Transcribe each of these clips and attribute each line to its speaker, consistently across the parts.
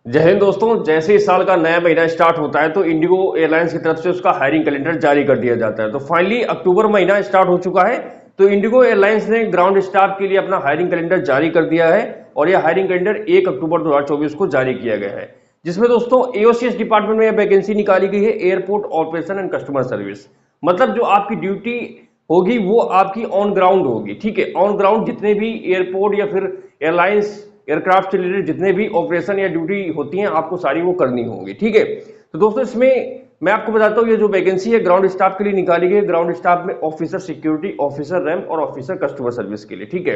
Speaker 1: जय हिंद दोस्तों। जैसे इस साल का नया महीना स्टार्ट होता है तो इंडिगो एयरलाइंस की तरफ से उसका हायरिंग कैलेंडर जारी कर दिया जाता है। तो फाइनली अक्टूबर महीना स्टार्ट हो चुका है। तो इंडिगो एयरलाइंस ने ग्राउंड स्टाफ के लिए अपना हायरिंग कैलेंडर जारी कर दिया है और यह हायरिंग कैलेंडर 1 अक्टूबर 2024 को जारी किया गया है, जिसमें दोस्तों एओसीएस डिपार्टमेंट में यह वैकेंसी निकाली गई है, airport operation and customer service. मतलब जो आपकी ड्यूटी होगी वो आपकी ऑन ग्राउंड होगी। ठीक है, ऑन ग्राउंड जितने भी एयरपोर्ट या फिर एयरलाइंस एयरक्राफ्ट से रिलेटेड जितने भी ऑपरेशन या ड्यूटी होती हैं आपको सारी वो करनी होंगी। ठीक है, तो दोस्तों इसमें मैं आपको बताता हूँ ये जो वैकेंसी है ग्राउंड स्टाफ के लिए निकाली गई है। ग्राउंड स्टाफ में ऑफिसर सिक्योरिटी, ऑफिसर रैंप और ऑफिसर कस्टमर सर्विस के लिए। ठीक है,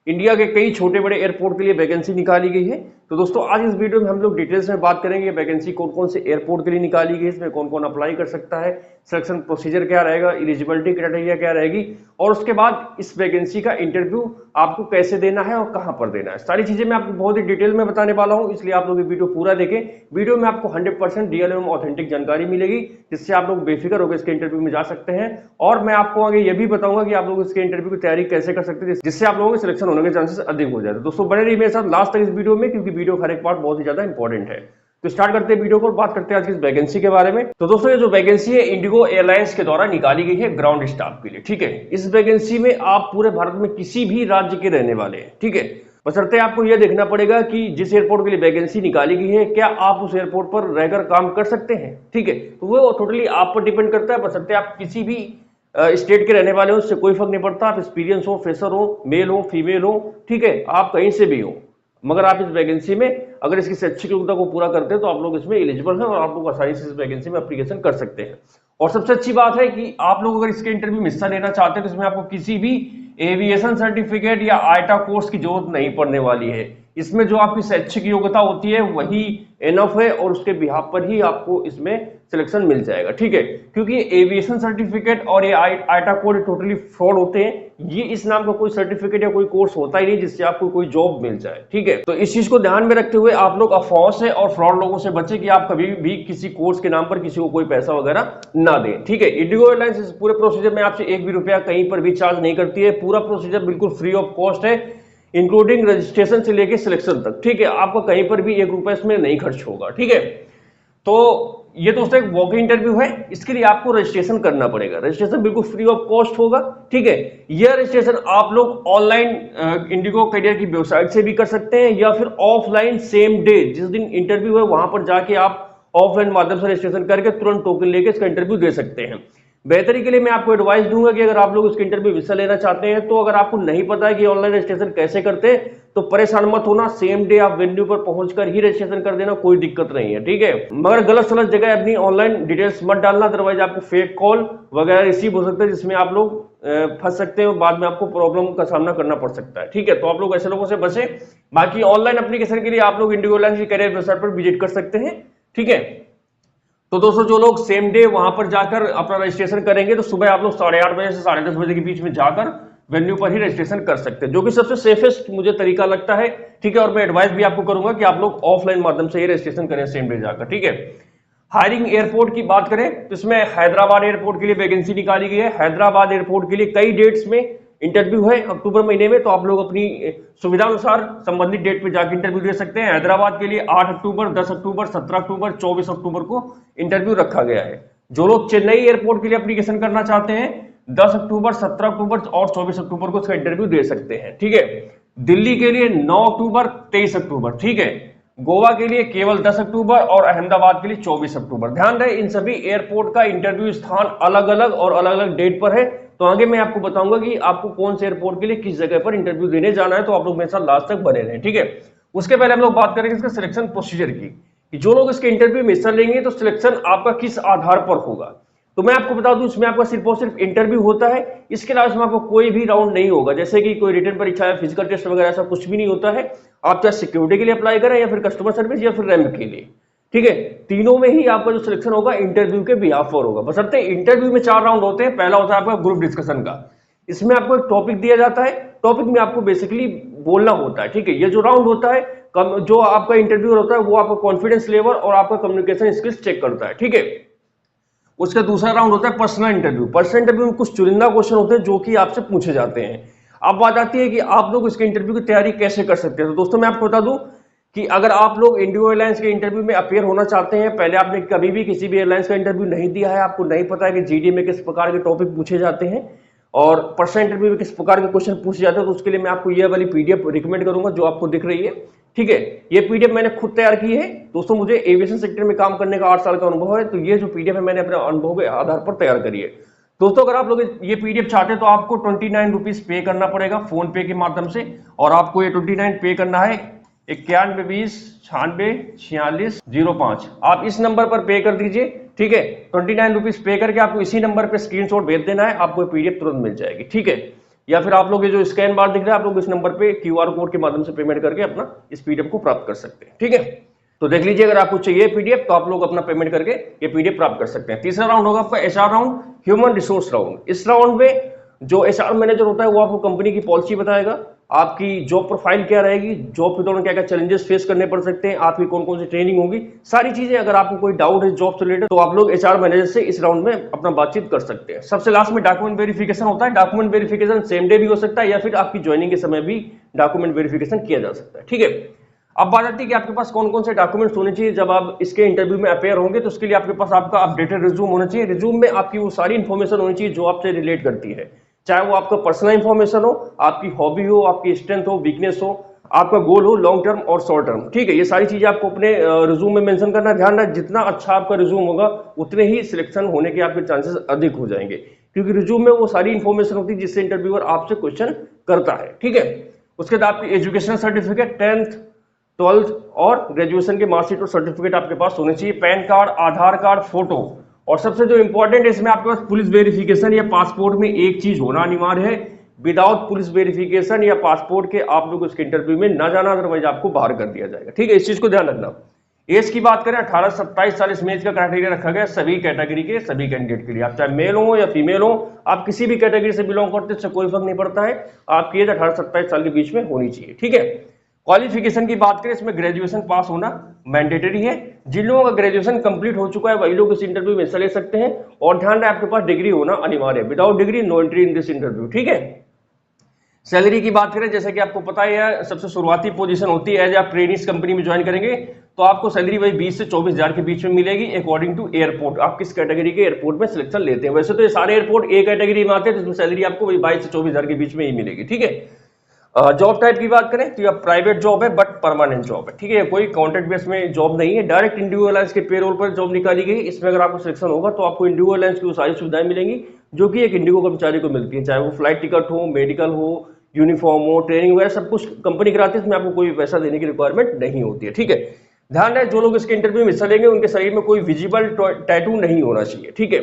Speaker 1: इंडिया के कई छोटे बड़े एयरपोर्ट के लिए वैकेंसी निकाली गई है। तो दोस्तों आज इस वीडियो में हम लोग डिटेल्स में बात करेंगे वैकेंसी कौन कौन से एयरपोर्ट के लिए निकाली गई है, इसमें कौन कौन अप्लाई कर सकता है, सिलेक्शन प्रोसीजर क्या रहेगा, एलिजिबिलिटी क्राइटेरिया क्या रहेगी और उसके बाद इस वैकेंसी का इंटरव्यू आपको कैसे देना है और कहां पर देना है। सारी चीजें मैं आपको बहुत ही डिटेल में बताने वाला हूं, इसलिए आप लोग ये वीडियो पूरा देखें। वीडियो में आपको 100% रियल एवं ऑथेंटिक जानकारी मिलेगी, जिससे आप लोग बेफिक्र होकर इसके इंटरव्यू में जा सकते हैं। और मैं आपको आगे ये भी बताऊंगा कि आप लोग इसके इंटरव्यू की तैयारी कैसे कर सकते हैं, जिससे आप लोगों के सिलेक्शन होने के चांसेस अधिक हो जाए। दोस्तों बने रहिए मेरे साथ लास्ट तक इस वीडियो में, क्योंकि वीडियो का हर एक पार्ट बहुत ही ज्यादा इंपॉर्टेंट है। तो स्टार्ट करते हैं वीडियो को और बात करते हैं आज की इस वैकेंसी के बारे में। तो दोस्तों ये जो वैकेंसी है इंडिगो एयरलाइंस के द्वारा निकाली गई है ग्राउंड स्टाफ के लिए। ठीक है, इस वैकेंसी में आप पूरे भारत में किसी भी राज्य के रहने वाले हैं। ठीक है, बशर्ते आपको यह देखना पड़ेगा कि जिस एयरपोर्ट के लिए वैकेंसी निकाली गई है क्या आप उस एयरपोर्ट पर रहकर काम कर सकते हैं। ठीक है, तो वो टोटली आप पर डिपेंड करता है। बशर्ते आप किसी भी स्टेट के रहने वाले हो, उससे कोई फर्क नहीं पड़ता। आप एक्सपीरियंस हो, फ्रेशर हो, मेल हो, फीमेल हो, ठीक है, आप कहीं से भी हो, मगर आप इस वैकेंसी में अगर इसकी शैक्षिक योग्यता को पूरा करते हैं तो आप लोग इसमें एलिजिबल हैं और आप लोग आसानी से इस वैकेंसी में एप्लीकेशन कर सकते हैं। और सबसे अच्छी बात है कि आप लोग अगर इसके इंटरव्यू में हिस्सा लेना चाहते हैं तो इसमें आपको किसी भी एविएशन सर्टिफिकेट या आईटा कोर्स की जरूरत नहीं पड़ने वाली है। इसमें जो आपकी शैक्षिक योग्यता होती है वही एनफ है और उसके बिहाफ पर ही आपको इसमें सिलेक्शन मिल जाएगा। ठीक है, क्योंकि एविएशन सर्टिफिकेट और ये आईटा कोड टोटली फ्रॉड होते हैं। ये इस नाम का कोई सर्टिफिकेट या कोई कोर्स होता ही नहीं जिससे आपको कोई जॉब मिल जाए। ठीक है, तो इस चीज को ध्यान में रखते हुए आप लोग अफवाहों से और फ्रॉड लोगों से बचे कि आप कभी भी किसी कोर्स के नाम पर किसी को कोई पैसा वगैरह ना दें। ठीक है, इंडिगो एयरलाइंस इस पूरे प्रोसीजर में आपसे 1 भी रुपया कहीं पर भी चार्ज नहीं करती है। पूरा प्रोसीजर बिल्कुल फ्री ऑफ कॉस्ट है, इंक्लूडिंग रजिस्ट्रेशन से लेके सिलेक्शन तक। ठीक है, आपको कहीं पर भी 1 रुपया इसमें नहीं खर्च होगा। ठीक है, तो ये दोस्तों एक वॉक इंटरव्यू है, इसके लिए आपको रजिस्ट्रेशन करना पड़ेगा। रजिस्ट्रेशन बिल्कुल फ्री ऑफ कॉस्ट होगा। ठीक है, यह रजिस्ट्रेशन आप लोग ऑनलाइन इंडिगो करियर की वेबसाइट से भी कर सकते हैं या फिर ऑफलाइन सेम डे जिस दिन इंटरव्यू है वहां पर जाके आप ऑफलाइन माध्यम से रजिस्ट्रेशन करके तुरंत टोकन लेके इसका इंटरव्यू दे सकते हैं। बेहतरी के लिए मैं आपको एडवाइस दूंगा कि अगर आप लोग इसके इंटरव्यू हिस्सा लेना चाहते हैं तो अगर आपको नहीं पता है कि ऑनलाइन रजिस्ट्रेशन कैसे करते हैं तो परेशान मत होना, सेम डे आप वेन्यू पर पहुंचकर ही रजिस्ट्रेशन कर देना, कोई दिक्कत नहीं है। ठीक है, मगर गलत सलत जगह अपनी ऑनलाइन डिटेल्स मत डालना, अदरवाइज आपको फेक कॉल वगैरह रिसीव हो सकता है जिसमें आप लोग फंस सकते हैं और बाद में आपको प्रॉब्लम का सामना करना पड़ सकता है। ठीक है, तो आप लोग ऐसे लोगों से बचें। बाकी ऑनलाइन एप्लीकेशन के लिए आप लोग इंडिगो एयरलाइंस की करियर वेबसाइट पर विजिट कर सकते हैं। ठीक है, तो दोस्तों जो लोग सेम डे वहां पर जाकर अपना रजिस्ट्रेशन करेंगे तो सुबह आप लोग 8:30 बजे से 10:30 बजे के बीच में जाकर वेन्यू पर ही रजिस्ट्रेशन कर सकते हैं, जो कि सबसे सेफेस्ट मुझे तरीका लगता है। ठीक है, और मैं एडवाइस भी आपको करूंगा कि आप लोग ऑफलाइन माध्यम से ही रजिस्ट्रेशन करें सेम डे जाकर। ठीक है, हायरिंग एयरपोर्ट की बात करें तो इसमें हैदराबाद एयरपोर्ट के लिए वैकेंसी निकाली गई है। हैदराबाद एयरपोर्ट के लिए कई डेट्स में इंटरव्यू है अक्टूबर महीने में, तो आप लोग अपनी सुविधा अनुसार संबंधित डेट पे जाकर इंटरव्यू दे सकते हैं। हैदराबाद के लिए 8 अक्टूबर, 10 अक्टूबर, 17 अक्टूबर, 24 अक्टूबर को इंटरव्यू रखा गया है। जो लोग चेन्नई एयरपोर्ट के लिए एप्लीकेशन करना चाहते हैं 10 अक्टूबर, 17 अक्टूबर और 24 अक्टूबर को इसका इंटरव्यू दे सकते हैं। ठीक है, दिल्ली के लिए 9 अक्टूबर, 23 अक्टूबर। ठीक है, गोवा के लिए केवल 10 अक्टूबर और अहमदाबाद के लिए 24 अक्टूबर। ध्यान रहे इन सभी एयरपोर्ट का इंटरव्यू स्थान अलग अलग और अलग अलग डेट पर है। तो आगे मैं आपको बताऊंगा कि आपको कौन से एयरपोर्ट के लिए किस जगह पर इंटरव्यू देने जाना है, तो आप लोग मेरे साथ लास्ट तक बने रहें। ठीक है, उसके पहले हम लोग बात करेंगे इसका सिलेक्शन प्रोसीजर की, कि जो लोग इसके इंटरव्यू में हिस्सा लेंगे तो सिलेक्शन आपका किस आधार पर होगा। तो मैं आपको बता दूं इसमें आपका सिर्फ और सिर्फ इंटरव्यू होता है, इसके अलावा इसमें आपको कोई भी राउंड नहीं होगा, जैसे कि कोई रिटन परीक्षा है, फिजिकल टेस्ट वगैरह, ऐसा कुछ भी नहीं होता है। आप चाहे सिक्योरिटी के लिए अप्लाई करें या फिर कस्टमर सर्विस या फिर रैंप के लिए। ठीक है, तीनों में ही आपका जो सिलेक्शन होगा इंटरव्यू के बिहाफ पर होगा। बशर्ते इंटरव्यू में 4 राउंड होते हैं। पहला होता है आपका ग्रुप डिस्कशन का, इसमें आपको एक टॉपिक दिया जाता है, टॉपिक में आपको बेसिकली बोलना होता है। ठीक है, ये जो राउंड होता है जो आपका इंटरव्यू होता है वो आपका कॉन्फिडेंस लेवल और आपका कम्युनिकेशन स्किल्स चेक करता है। ठीक है, उसका दूसरा राउंड होता है पर्सनल इंटरव्यू। पर्सनल इंटरव्यू में कुछ चुनिंदा क्वेश्चन होते हैं जो कि आपसे पूछे जाते हैं। अब बात आती है कि आप लोग इसके इंटरव्यू की तैयारी कैसे कर सकते हैं। तो दोस्तों मैं आपको बता दूं कि अगर आप लोग इंडिगो एयरलाइंस के इंटरव्यू में अपेयर होना चाहते हैं, पहले आपने कभी भी किसी भी एयरलाइंस का इंटरव्यू नहीं दिया है, आपको नहीं पता है कि जीडी में किस प्रकार के टॉपिक पूछे जाते हैं और पर्सनल इंटरव्यू में किस प्रकार के क्वेश्चन पूछे जाते हैं, तो उसके लिए मैं आपको ये वाली पीडीएफ रिकमेंड करूंगा जो आपको दिख रही है। ठीक है, ये पीडीएफ मैंने खुद तैयार की है दोस्तों, मुझे एविएशन सेक्टर में काम करने का 8 साल का अनुभव है, तो ये जो पीडीएफ है मैंने अपने अनुभव के आधार पर तैयार करी है। दोस्तों अगर आप लोग ये पीडीएफ चाहते हैं तो आपको 29 रुपीज पे करना पड़ेगा फोन पे के माध्यम से, और आपको ये 29 पे करना है 9120964605। आप इस नंबर पर पे कर दीजिए। ठीक है, 29 रुपीज पे करके आपको इसी नंबर पे स्क्रीनशॉट भेज देना है, आपको पीडीएफ तुरंत मिल जाएगी। ठीक है, या फिर आप लोग ये जो स्कैन बार दिख रहा है, आप लोग इस नंबर पे क्यूआर कोड के माध्यम से पेमेंट करके अपना इस पीडीएफ को प्राप्त कर सकते हैं। ठीक है, तो देख लीजिए अगर आपको चाहिए पीडीएफ तो आप लोग अपना पेमेंट करके ये पीडीएफ प्राप्त कर सकते हैं। तीसरा राउंड होगा आपका HR round, human resource round. इस राउंड में जो एचआर मैनेजर होता है वो आपको कंपनी की पॉलिसी बताएगा, आपकी जॉब प्रोफाइल क्या रहेगी, जॉब के दौरान क्या क्या चैलेंजेस फेस करने पड़ सकते हैं, आपकी कौन कौन सी ट्रेनिंग होगी, सारी चीजें। अगर आपको कोई डाउट है जॉब से रिलेटेड तो आप लोग एचआर मैनेजर से इस राउंड में अपना बातचीत कर सकते हैं। सबसे लास्ट में डॉक्यूमेंट वेरिफिकेशन होता है। डॉक्यूमेंट वेरिफिकेशन सेम डे भी हो सकता है या फिर आपकी ज्वाइनिंग के समय भी डॉक्यूमेंट वेरिफिकेशन किया जा सकता है। ठीक है, अब बात आती है कि आपके पास कौन कौन से डॉक्यूमेंट्स होने चाहिए जब आप इसके इंटरव्यू में अपेयर होंगे। तो उसके लिए आपके पास आपका अपडेटेड रिज्यूम होना चाहिए। रिज्यूम में आपकी वो सारी इंफॉर्मेशन होनी चाहिए जो आपसे रिलेट करती है, चाहे वो आपका पर्सनल इंफॉर्मेशन हो, आपकी हॉबी हो, आपकी स्ट्रेंथ हो, वीकनेस हो, आपका गोल हो लॉन्ग टर्म और शॉर्ट टर्म। ठीक है, ये सारी चीजें आपको अपने रिज्यूम में मेंशन करना। ध्यान रखना जितना अच्छा आपका रिज्यूम होगा उतने ही सिलेक्शन होने के आपके चांसेस अधिक हो जाएंगे, क्योंकि रिज्यूम में वो सारी इंफॉर्मेशन होती है जिससे इंटरव्यूअर आपसे क्वेश्चन करता है। ठीक है, उसके बाद आपकी एजुकेशनल सर्टिफिकेट 10th 12th और ग्रेजुएशन के मार्कशीट और सर्टिफिकेट आपके पास होने चाहिए, पैन कार्ड, आधार कार्ड, फोटो, और सबसे जो इंपॉर्टेंट है इसमें आपके पास पुलिस वेरिफिकेशन या पासपोर्ट में एक चीज होना अनिवार्य है। विदाउट पुलिस वेरिफिकेशन या पासपोर्ट के आप लोग उसके इंटरव्यू में ना जाना, अदरवाइज आपको बाहर कर दिया जाएगा। ठीक है, इस चीज को ध्यान रखना। एज की बात करें 18 से 27 साल इसमें एज का क्राइटेरिया रखा गया सभी कैटेगरी के सभी कैंडिडेट के लिए। आप चाहे मेल हो या फीमेल हो, आप किसी भी कैटेगरी से बिलोंग करते हैं, इससे कोई फर्क नहीं पड़ता है, आपकी एज 18 से 27 साल के बीच में होनी चाहिए। ठीक है, क्वालिफिकेशन की बात करें इसमें ग्रेजुएशन पास होना मैंडेटरी है। जिन लोगों का ग्रेजुएशन कंप्लीट हो चुका है वही लोग इस इंटरव्यू में हिस्सा ले सकते हैं, और ध्यान रहे आपके पास डिग्री होना अनिवार्य है। Without degree no entry in this interview. ठीक है, सैलरी की बात करें जैसे कि आपको पता है सबसे शुरुआती पोजीशन होती है एज आप ट्रेनिंग कंपनी में ज्वाइन करेंगे तो आपको सैलरी वही 20 से 24 हजार के बीच में मिलेगी, अकॉर्डिंग टू एयरपोर्ट, आप किस कैटेगरी के एयरपोर्ट में सिलेक्शन लेते हैं। वैसे तो ये सारे एयरपोर्ट ए कैटेगरी में आते हैं, जिसमें सैलरी आपको वही 22 से 24 हजार के बीच में ही मिलेगी। ठीक है, जॉब टाइप की बात करें तो यह प्राइवेट जॉब है बट परमानेंट जॉब है। ठीक है, कोई कॉन्ट्रैक्ट बेस में जॉब नहीं है, डायरेक्ट इंडिगो एयरलाइंस के पेरोल पर जॉब निकाली गई। इसमें अगर आपको सिलेक्शन होगा तो आपको इंडिगो एयरलाइंस की वो सारी सुविधाएं मिलेंगी जो कि एक इंडिगो कर्मचारी को मिलती है, चाहे वो फ्लाइट टिकट हो, मेडिकल हो, यूनिफॉर्म हो, ट्रेनिंग वगैरह सब कुछ कंपनी कराती है, इसमें आपको कोई पैसा देने की रिक्वायरमेंट नहीं होती है। ठीक है, ध्यान रहे जो लोग इसके इंटरव्यू में हिस्सा लेंगे उनके शरीर में कोई विजिबल टैटू नहीं होना चाहिए। ठीक है,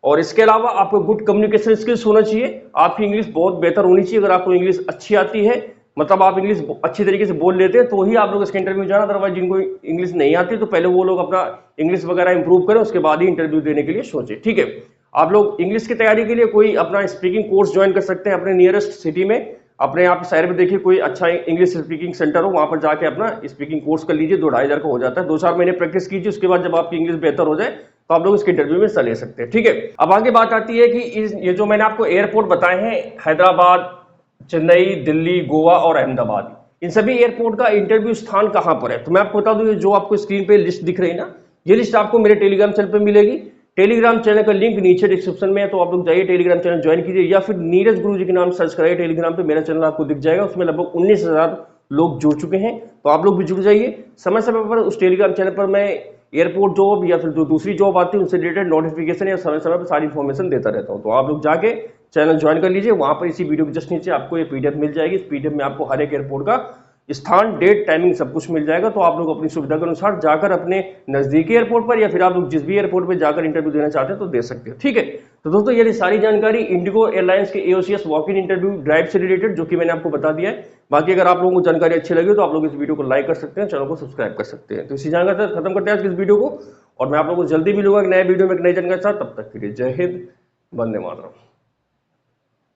Speaker 1: और इसके अलावा आपको गुड कम्युनिकेशन स्किल्स होना चाहिए, आपकी इंग्लिश बहुत बेहतर होनी चाहिए। अगर आपको इंग्लिश अच्छी आती है, मतलब आप इंग्लिश अच्छी तरीके से बोल लेते हैं, तो ही आप लोग इसके इंटरव्यू जाना। अदरवाइज जिनको इंग्लिश नहीं आती तो पहले वो लोग अपना इंग्लिश वगैरह इंप्रूव करें, उसके बाद ही इंटरव्यू देने के लिए सोचे। ठीक है, आप लोग इंग्लिश की तैयारी के लिए कोई अपना स्पीकिंग कोर्स ज्वाइन कर सकते हैं अपने नियरेस्ट सिटी में। अपने आप शहर में देखिए कोई अच्छा इंग्लिश स्पीकिंग सेंटर हो, वहां पर जाके अपना स्पीकिंग कोर्स कर लीजिए, 2-2.5 हजार का हो जाता है। 2-4 महीने प्रैक्टिस कीजिए, उसके बाद जब आपकी इंग्लिश बेहतर हो जाए तो आप लोग इसके इंटरव्यू में हिस्सा ले सकते हैं। ठीक है, अब आगे बात आती है कि ये जो मैंने आपको एयरपोर्ट बताए हैं, हैदराबाद, चेन्नई, दिल्ली, गोवा और अहमदाबाद, इन सभी एयरपोर्ट का इंटरव्यू स्थान कहां पर है। तो मैं आपको बता दूं, जो आपको स्क्रीन पे लिस्ट दिख रही है ना, ये लिस्ट आपको मेरे टेलीग्राम चैनल पे मिलेगी। टेलीग्राम चैनल का लिंक नीचे डिस्क्रिप्शन में है, तो आप लोग जाइए टेलीग्राम चैनल ज्वाइन कीजिए, या फिर नीरज गुरु जी के नाम सर्च कराइए टेलीग्राम पे, मेरा चैनल आपको दिख जाएगा। उसमें लगभग 19,000 लोग जुड़ चुके हैं, तो आप लोग भी जुड़ जाइए। समय समय पर उस टेलीग्राम चैनल पर मैं एयरपोर्ट जॉब या फिर जो दूसरी जॉब आती है उनसे रिलेटेड नोटिफिकेशन या समय समय पर सारी इन्फॉर्मेशन देता रहता हूँ। तो आप लोग जाके चैनल ज्वाइन कर लीजिए, वहां पर इसी वीडियो के जस्ट नीचे आपको ये पीडीएफ मिल जाएगी। इस पीडीएफ में आपको हर एक एयरपोर्ट का स्थान, डेट, टाइमिंग सब कुछ मिल जाएगा। तो आप लोग अपनी सुविधा के अनुसार जाकर अपने नजदीकी एयरपोर्ट पर या फिर आप लोग जिस भी एयरपोर्ट पर जाकर इंटरव्यू देना चाहते हैं तो दे सकते हैं। ठीक है, तो दोस्तों ये सारी जानकारी इंडिगो एयरलाइंस के एओसीएस वॉक इन इंटरव्यू ड्राइव से रिलेटेड जो कि मैंने आपको बता दिया है। बाकी अगर आप लोगों को जानकारी अच्छी लगी तो आप लोग इस वीडियो को लाइक कर सकते हैं, चैनल को सब्सक्राइब कर सकते हैं। तो इसी जानकारी से खत्म करते हैं आज इस वीडियो को, और मैं आप लोगों को जल्दी मिलूंगा एक नए वीडियो में एक नई जानकारी के साथ। तब तक के लिए जय हिंद, वंदे मातरम।